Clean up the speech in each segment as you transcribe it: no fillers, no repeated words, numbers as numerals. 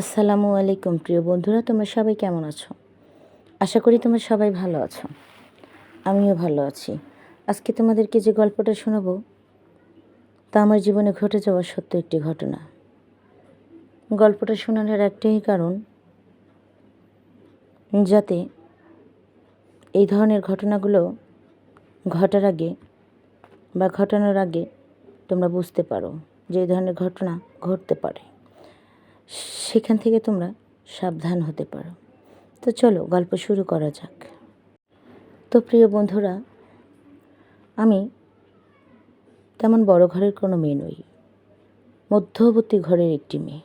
আসসালামু আলাইকুম প্রিয় বন্ধুরা, তোমরা সবাই কেমন আছো? আশা করি তোমরা সবাই ভালো আছো। আমিও ভালো আছি। আজকে তোমাদেরকে যে গল্পটা শোনাবো তা আমার জীবনে ঘটে যাওয়া সত্য একটি ঘটনা। গল্পটা শোনানোর একটাই কারণ, যাতে এই ধরনের ঘটনাগুলো ঘটার আগে বা ঘটানোর আগে তোমরা বুঝতে পারো যে এই ধরনের ঘটনা ঘটতে পারে, সেখান থেকে তোমরা সাবধান হতে পারো। তো চলো গল্প শুরু করা যাক। তো প্রিয় বন্ধুরা, আমি তেমন বড় ঘরের কোনো মেয়ে নই, মধ্যবর্তী ঘরের একটি মেয়ে।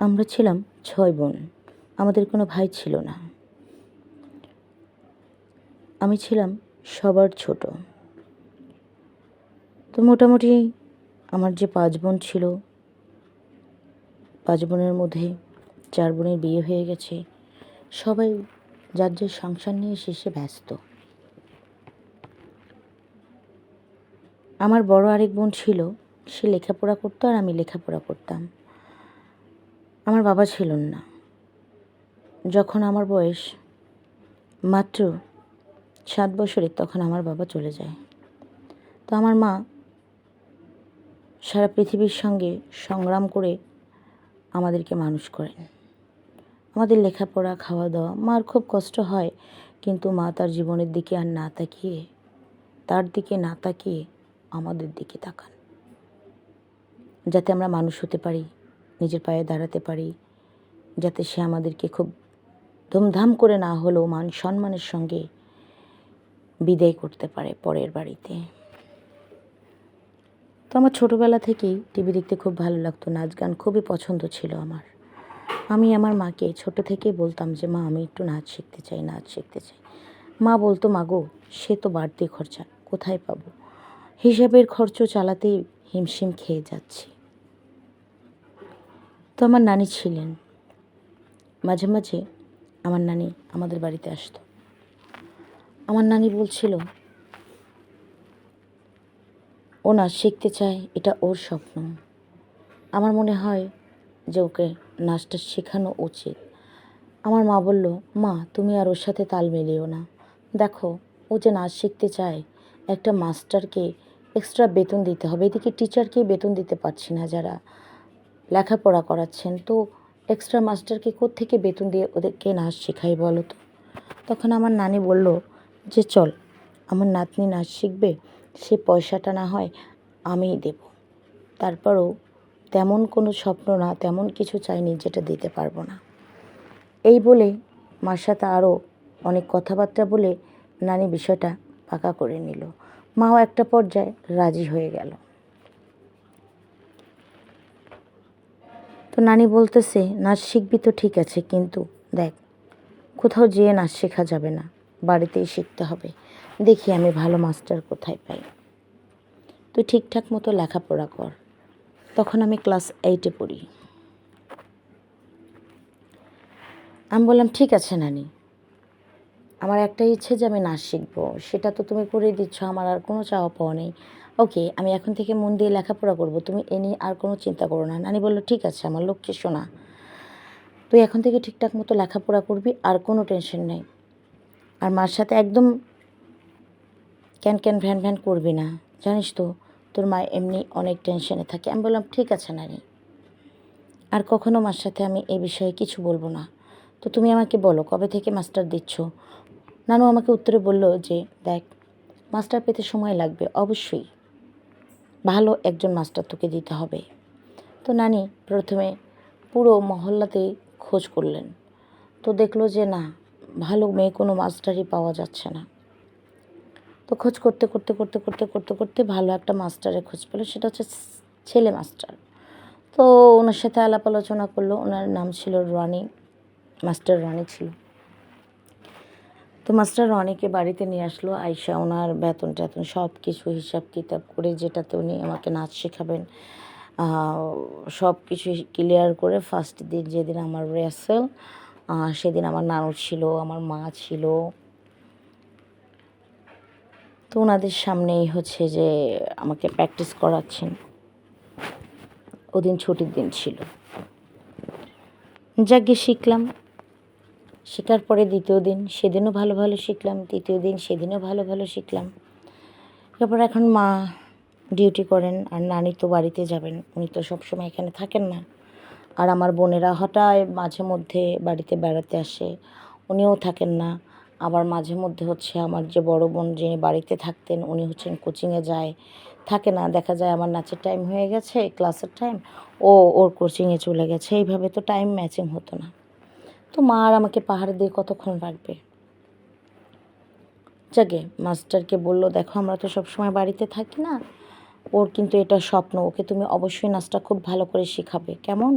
আমরা ছিলাম 6 বোন। আমাদের কোনো ভাই ছিল না। আমি ছিলাম সবার ছোট। তো মোটামুটি আমার যে 5 বোন ছিল, 5 বোনের মধ্যে 4 বোনের বিয়ে হয়ে গেছে। সবাই যার যার সংসার নিয়ে শেষে ব্যস্ত। আমার বড় আরেক বোন ছিল, সে লেখাপড়া করতো আর আমি লেখাপড়া করতাম। আমার বাবা ছিলেন না। যখন আমার বয়স মাত্র 7 বছরের, তখন আমার বাবা চলে যায়। তো আমার মা সারা পৃথিবীর সঙ্গে সংগ্রাম করে আমাদেরকে মানুষ করেন। আমাদের লেখাপড়া, খাওয়া দাওয়া, মার খুব কষ্ট হয়, কিন্তু মা তার জীবনের দিকে আর না তাকিয়ে, তার দিকে না তাকিয়ে আমাদের দিকে তাকান, যাতে আমরা মানুষ হতে পারি, নিজের পায়ে দাঁড়াতে পারি, যাতে সে আমাদেরকে খুব ধুমধাম করে না হলেও মান সম্মানের সঙ্গে বিদায় করতে পারে পরের বাড়িতে। তো আমার ছোটোবেলা থেকেই টিভি দেখতে খুব ভালো লাগতো, নাচ গান খুবই পছন্দ ছিল আমার। আমি আমার মাকে ছোটো থেকেই বলতাম যে মা, আমি একটু নাচ শিখতে চাই, নাচ শিখতে চাই। মা বলতো, মাগো সে তো বাড়তি খরচা, কোথায় পাবো? হিসাবের খরচ চালাতেই হিমশিম খেয়ে যাচ্ছি। তো আমার নানি ছিলেন। মাঝে মাঝে আমার নানি আমাদের বাড়িতে আসতো। আমার নানি বলছিল ও নাচ শিখতে চায়, এটা ওর স্বপ্ন। আমার মনে হয় যে ওকে নাচটা শেখানো উচিত। আমার মা বলল, মা তুমি আর ওর সাথে তাল মিলিও না। দেখো, ও যে নাচ শিখতে চায়, একটা মাস্টারকে এক্সট্রা বেতন দিতে হবে। এদিকে টিচারকেই বেতন দিতে পারছি না যারা লেখাপড়া করাচ্ছেন, তো এক্সট্রা মাস্টারকে কোত্থেকে বেতন দিয়ে ওদেরকে নাচ শেখাই বলো তো? তখন আমার নানি বলল যে চল, আমার নাতনি নাচ শিখবে, সে পয়সাটা না হয় আমিই দেব। তারপরও তেমন কোনো স্বপ্ন না, তেমন কিছু চাইনি যেটা দিতে পারবো না। এই বলে মার সাথে আরও অনেক কথাবার্তা বলে নানি বিষয়টা পাকা করে নিল। মাও একটা পর্যায়ে রাজি হয়ে গেল। তো নানি বলতেছে, নাচ শিখবি তো ঠিক আছে, কিন্তু দেখ, কোথাও যেয়ে নাচ শেখা যাবে না, বাড়িতেই শিখতে হবে। দেখি আমি ভালো মাস্টার কোথায় পাই, তুই ঠিকঠাক মতো লেখাপড়া কর। তখন আমি ক্লাস 8-এ পড়ি। আমি বললাম, ঠিক আছে নানি, আমার একটাই ইচ্ছে যে আমি নাচ শিখবো, সেটা তো তুমি করে দিচ্ছ, আমার আর কোনো চাওয়া পাওয়া নেই। ওকে, আমি এখন থেকে মন দিয়ে লেখাপড়া করব, তুমি এ নিয়ে আর কোনো চিন্তা করো না। নানি বলল, ঠিক আছে আমার লক্ষ্মী সোনা, তুই এখন থেকে ঠিকঠাক মতো লেখাপড়া করবি, আর কোনো টেনশন নেই। আর মার সাথে একদম ক্যান ক্যান ভ্যান ভ্যান করবি না, জানিস তো তোর মা এমনি অনেক টেনশনে থাকে। আমি বললাম, ঠিক আছে নানি, আর কখনো মার সাথে আমি এই বিষয়ে কিছু বলবো না। তো তুমি আমাকে বলো, কবে থেকে মাস্টার দিচ্ছ? নানু আমাকে উত্তরে বলল যে দেখ, মাস্টার পেতে সময় লাগবে, অবশ্যই ভালো একজন মাস্টার তোকে দিতে হবে। তো নানি প্রথমে পুরো মহল্লাতেই খোঁজ করলেন। তো দেখলো যে না, ভালো মেয়ে কোনো মাস্টারই পাওয়া যাচ্ছে না। তো খোঁজ করতে করতে করতে করতে করতে করতে ভালো একটা মাস্টারের খোঁজ পেলো, সেটা হচ্ছে ছেলে মাস্টার। তো ওনার সাথে আলাপ আলোচনা করলো। ওনার নাম ছিল রনি, মাস্টার রনি ছিল। তো মাস্টার রনিকে বাড়িতে নিয়ে আসলো। আইসা ওনার বেতন টেতন সব কিছু হিসাব কিতাব করে, যেটাতে উনি আমাকে নাচ শেখাবেন, সব কিছু ক্লিয়ার করে ফার্স্ট দিন যেদিন আমার রিহার্সাল, সেদিন আমার নানু ছিল, আমার মা ছিল। তো ওনাদের সামনেই হচ্ছে যে আমাকে প্র্যাকটিস করাচ্ছেন। ওদিন ছুটির দিন ছিল। যাক শিখলাম। শেখার পরে দ্বিতীয় দিন সেদিনও ভালো ভালো শিখলাম, তৃতীয় দিন সেদিনও ভালো ভালো শিখলাম। তারপর এখন মা ডিউটি করেন আর নানি তো বাড়িতে যাবেন, উনি তো সবসময় এখানে থাকেন না। আর আমার বোনেরা হঠাৎ মাঝে মধ্যে বাড়িতে বেড়াতে আসে, উনিও থাকেন না। আবার মাঝে মধ্যে হচ্ছে আমার যে বড় বোন যিনি বাড়িতে থাকতেন উনি হচ্ছেন কোচিংয়ে যায়, থাকে না। দেখা যায় আমার নাচের টাইম হয়ে গেছে, ক্লাসের টাইম, ওর কোচিংয়ে চলে গেছে, এইভাবে তো টাইম ম্যাচিং হতো না। তো মা আর আমাকে পাহাড় দিয়ে কতক্ষণ রাখবে। যাকে মাস্টারকে বললো, দেখো আমরা তো সবসময় বাড়িতে থাকি না, ওর কিন্তু এটা স্বপ্ন, ওকে তুমি অবশ্যই নাচটা খুব ভালো করে শেখাবে, কেমন?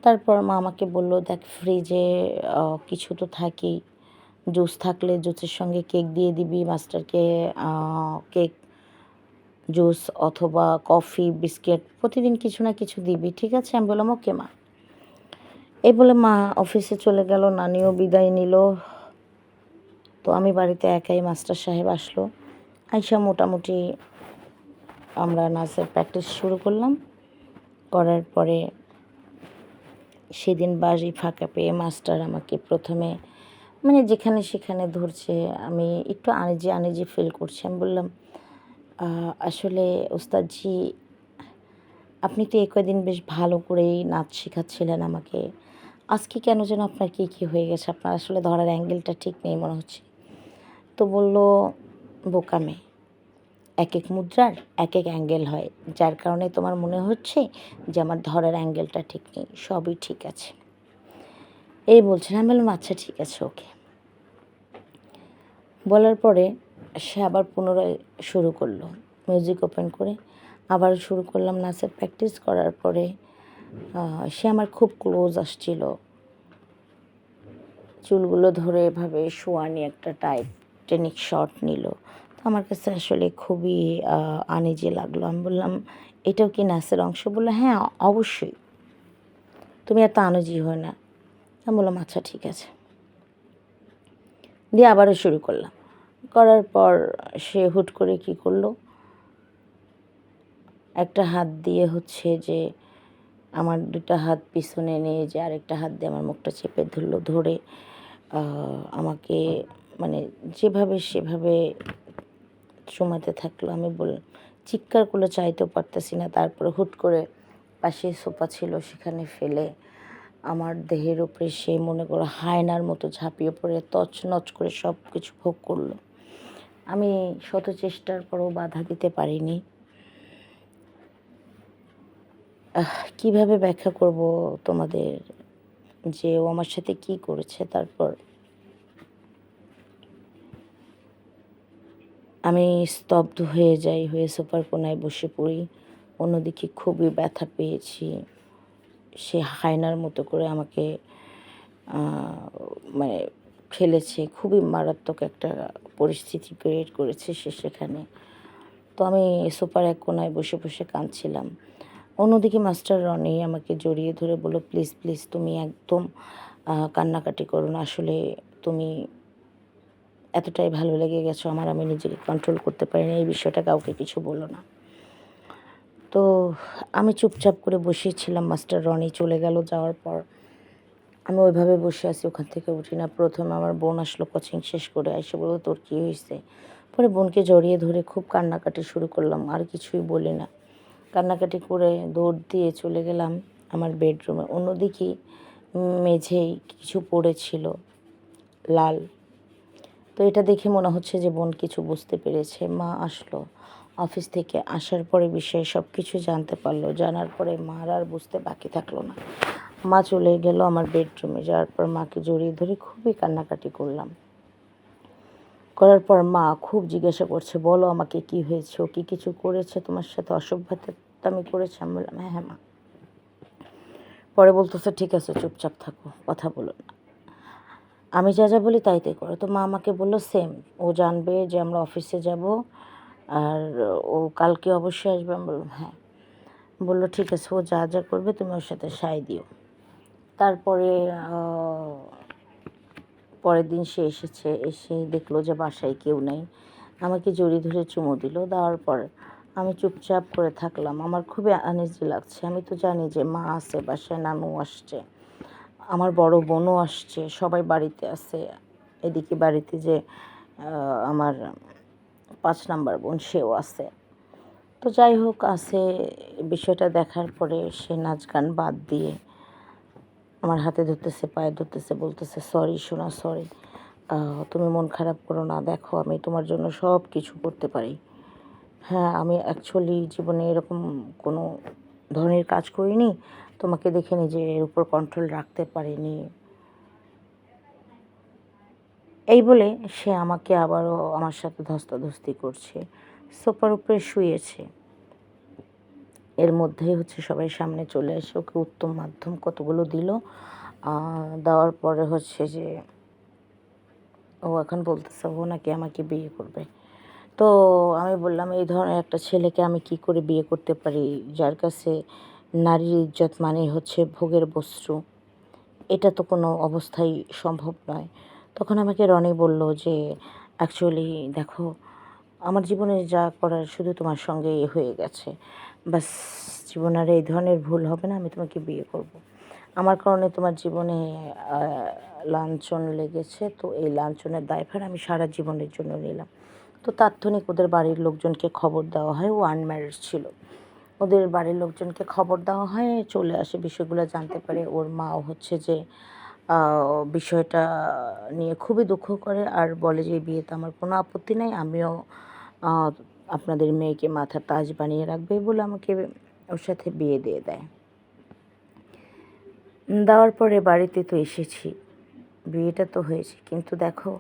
তারপর মা আমাকে বলল, দেখ ফ্রিজে কিছু তো থাকেই, জুস থাকলে জুসের সঙ্গে কেক দিয়ে দিবি মাস্টারকে, কেক, জুস অথবা কফি, বিস্কিট প্রতিদিন কিছু না কিছু দিবি, ঠিক আছে? আমি বললাম ওকে মা। এই বলে মা অফিসে চলে গেল, নানিও বিদায় নিল। তো আমি বাড়িতে একাই, মাস্টার সাহেব আসলো, আইসা মোটামুটি আমরা নাচের প্র্যাকটিস শুরু করলাম। করার পরে সেদিন বাড়ি ফাঁকা পেয়ে মাস্টার আমাকে প্রথমে মানে যেখানে সেখানে ধরছে, আমি একটু আনইজি আনইজি ফিল করছি। আমি বললাম, আসলে ওস্তাদজি আপনি তো এই কয়দিন বেশ ভালো করেই নাচ শেখাচ্ছিলেন আমাকে, আজকে কেন যেন আপনার কী হয়ে গেছে, আপনার আসলে ধরার অ্যাঙ্গেলটা ঠিক নেই মনে হচ্ছে। তো বলল, বোকা মেয়ে, এক এক মুদ্রার এক এক অ্যাঙ্গেল হয়, যার কারণে তোমার মনে হচ্ছে যে আমার ধরার অ্যাঙ্গেলটা ঠিক নেই, সবই ঠিক আছে। এই বলছেন। আমি বললাম আচ্ছা ঠিক আছে, ওকে। বলার পরে সে আবার পুনরায় শুরু করলো, মিউজিক ওপেন করে আবার শুরু করলাম নাচের প্র্যাকটিস। করার পরে সে আমার খুব ক্লোজ আসছিল, চুলগুলো ধরে এভাবে শোয়ানি একটা টেনিক শট নিল। তো আমার কাছে আসলে খুবই আনইজি লাগলো। আমি বললাম, এটাও কি নাচের অংশ? বললো, হ্যাঁ অবশ্যই, তুমি এত আনইজি হয় না। আমি বললাম আচ্ছা ঠিক আছে, দিয়ে আবারও শুরু করলাম। করার পর সে হুট করে কি করলো, একটা হাত দিয়ে হচ্ছে যে আমার দুটা হাত পিছনে নিয়ে যে আরেকটা হাত দিয়ে আমার মুখটা চেপে ধরলো, ধরে আমাকে মানে যেভাবে সেভাবে চুমাতে থাকলো। আমি চিৎকার করলে চাইতেও পারতেছি না। তারপরে হুট করে পাশে সোফা ছিল সেখানে ফেলে আমার দেহের উপরে সে মনে করো হায়নার মতো ঝাঁপিয়ে পড়ে তছনছ করে সব কিছু ভোগ করলো। আমি শত চেষ্টার পরেও বাধা দিতে পারিনি। কিভাবে ব্যাখ্যা করব তোমাদের যে ও আমার সাথে কি করেছে। তারপর আমি স্তব্ধ হয়ে যাই, হয়ে সোফার কোনায় বসে পড়ি। অন্যদিকে খুবই ব্যথা পেয়েছি। সে হায়নার মতো করে আমাকে মানে ফেলেছে, খুবই মারাত্মক একটা পরিস্থিতি ক্রিয়েট করেছে সে সেখানে। তো আমি সোফার এক কোনায় বসে বসে কাঁদছিলাম। অন্যদিকে মাস্টার রনি আমাকে জড়িয়ে ধরে বলল, প্লিজ প্লিজ তুমি একদম কান্নাকাটি করো না, আসলে তুমি এতটাই ভালো লেগে গেছো আমার, আমি নিজেকে কন্ট্রোল করতে পারিনি, এই বিষয়টা কাউকে কিছু বলো না। তো আমি চুপচাপ করে বসেছিলাম। মাস্টার রনি চলে গেল, যাওয়ার পর আমি ওইভাবে বসে আছি, ওখান থেকে উঠি না। প্রথমে আমার বোন আসলো কোচিং শেষ করে, এসে বলল, তোর কী হয়েছে? পরে বোনকে জড়িয়ে ধরে খুব কান্নাকাটি শুরু করলাম, আর কিছুই বলি না। কান্নাকাটি করে দৌড় দিয়ে চলে গেলাম আমার বেডরুমে। অন্যদিকে মেঝেই কিছু পড়েছিল লাল। তো এটা দেখে মনে হচ্ছে যে বোন কিছু বুঝতে পেরেছে। মা আসলো অফিস থেকে, আসার পরে বিষয়ে সব কিছু জানতে পারলো। জানার পরে মার আর বুঝতে বাকি থাকলো না। মা চলে গেল আমার বেডরুমে, যাওয়ার পর মাকে জড়িয়ে ধরে খুবই কান্নাকাটি করলাম। করার পর মা খুব জিজ্ঞাসা করছে, বলো আমাকে কি হয়েছে, ও কি কিছু করেছে তোমার সাথে, অসভ্যতামি করেছে? আমি বললাম, হ্যাঁ হ্যাঁ মা। পরে বলতেছে, ঠিক আছে চুপচাপ থাকো, কথা বলো না, আমি যা যা বলি তাই তাই করো। তো মা আমাকে বললো, সেম, ও জানবে যে আমরা অফিসে যাব আর ও কালকে অবশ্যই আসবে। আমি বললাম হ্যাঁ। বললো ঠিক আছে, ও যা যা করবে তুমি ওর সাথে সায় দিও। তারপরে পরের দিন সে এসে দেখলো যে বাসায় কেউ নেই, আমাকে জড়িয়ে ধরে চুমু দিল। দেওয়ার পর আমি চুপচাপ করে থাকলাম। আমার খুবই আনইজি লাগছে। আমি তো জানি যে মা আছে বাসায়, নানু আসছে, আমার বড় বোনও আসছে, সবাই বাড়িতে আছে। এদিকে বাড়িতে যে আমার 5 নাম্বার বোন সেও আছে। তো যাই হোক আছে, বিষয়টা দেখার পরে সে নাচ গান বাদ দিয়ে আমার হাতে ধরতেছে, পায়ে ধরতেছে, বলতেছে সরি সোনা সরি, তুমি মন খারাপ করো না, দেখো আমি তোমার জন্য সব কিছু করতে পারি। হ্যাঁ, আমি অ্যাকচুয়ালি জীবনে এরকম কোনো ধরনের কাজ করিনি, তোমাকে দেখে নিজের উপর কন্ট্রোল রাখতে পারিনি। এই বলে সে আমাকে আবারও আমার সাথে ধস্তাধস্তি করছে, সোফার উপরে শুয়েছে। এর মধ্যেই হচ্ছে সবাই সামনে চলে এসে ওকে উত্তম মাধ্যম কতগুলো দিল। দেওয়ার পরে হচ্ছে যে ও এখন বলতেছে ও নাকি আমাকে বিয়ে করবে। তো আমি বললাম এই ধরনের একটা ছেলেকে আমি কি করে বিয়ে করতে পারি, যার কাছে নারীর ইজ্জত মানেই হচ্ছে ভোগের বস্তু। এটা তো কোনো অবস্থায় সম্ভব নয়। তখন আমাকে রনি বলল যে অ্যাকচুয়ালি দেখো, আমার জীবনে যা করার শুধু তোমার সঙ্গে হয়ে গেছে, বাস জীবনে আর এই ধরনের ভুল হবে না, আমি তোমাকে বিয়ে করব। আমার কারণে তোমার জীবনে লাঞ্ছন লেগেছে, তো এই লাঞ্ছনের দায়ভার আমি সারা জীবনের জন্য নিলাম। তো তাৎক্ষণিক ওদের বাড়ির লোকজনকে খবর দেওয়া হয়, ও আনম্যারিড ছিল। ওদের বাড়ির লোকজনকে খবর দেওয়া হয়, চলে আসে, বিষয়গুলো জানতে পারে। ওর মাও হচ্ছে যে বিষয়টা নিয়ে খুবই দুঃখ করে আর বলে যে এই বিয়েতে আমার কোনো আপত্তি নাই, আমিও আপনাদের মেয়েকে মাথার তাজ বানিয়ে রাখবে বলে আমাকে ওর সাথে বিয়ে দিয়ে দেয়। দেওয়ার পরে বাড়িতে তো এসেছি, বিয়েটা তো হয়েছে, কিন্তু দেখো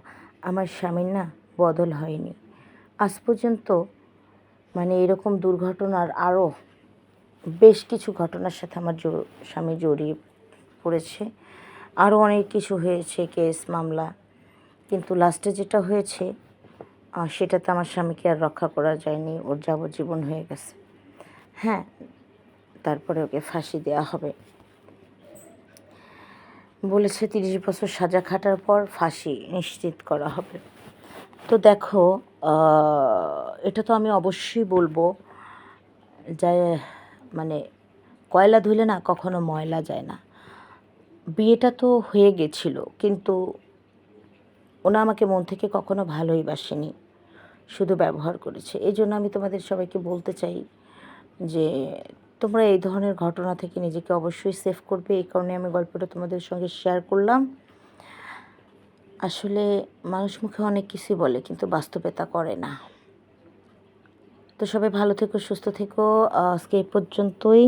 আমার স্বামীর না বদল হয়নি আজ পর্যন্ত। মানে এরকম দুর্ঘটনার আরও বেশ কিছু ঘটনার সাথে আমার স্বামী জড়িয়ে পড়েছে, আরও অনেক কিছু হয়েছে, কেস মামলা, কিন্তু লাস্টে যেটা হয়েছে সেটাতে আমার স্বামীকে আর রক্ষা করা যায়নি, ওর যাবজ্জীবন হয়ে গেছে। হ্যাঁ, তারপরে ওকে ফাঁসি দেওয়া হবে বলেছে, 30 বছর সাজা খাটার পর ফাঁসি নিশ্চিত করা হবে। তো দেখো এটা তো আমি অবশ্যই বলবো যে মানে কয়লা ধুলে না কখনো ময়লা যায় না। বিয়েটা তো হয়ে গেছিল, কিন্তু ওনা আমাকে মন থেকে কখনো ভালোই বাসেনি, শুধু ব্যবহার করেছে। এই জন্য আমি তোমাদের সবাইকে বলতে চাই যে তোমরা এই ধরনের ঘটনা থেকে নিজেকে অবশ্যই সেভ করবে। এই কারণে আমি গল্পটা তোমাদের সঙ্গে শেয়ার করলাম। আসলে মানুষ মুখে অনেক কিছুই বলে, কিন্তু বাস্তবে তা করে না। তো সবাই ভালো থেকো, সুস্থ থেকো, আজকে এই পর্যন্তই।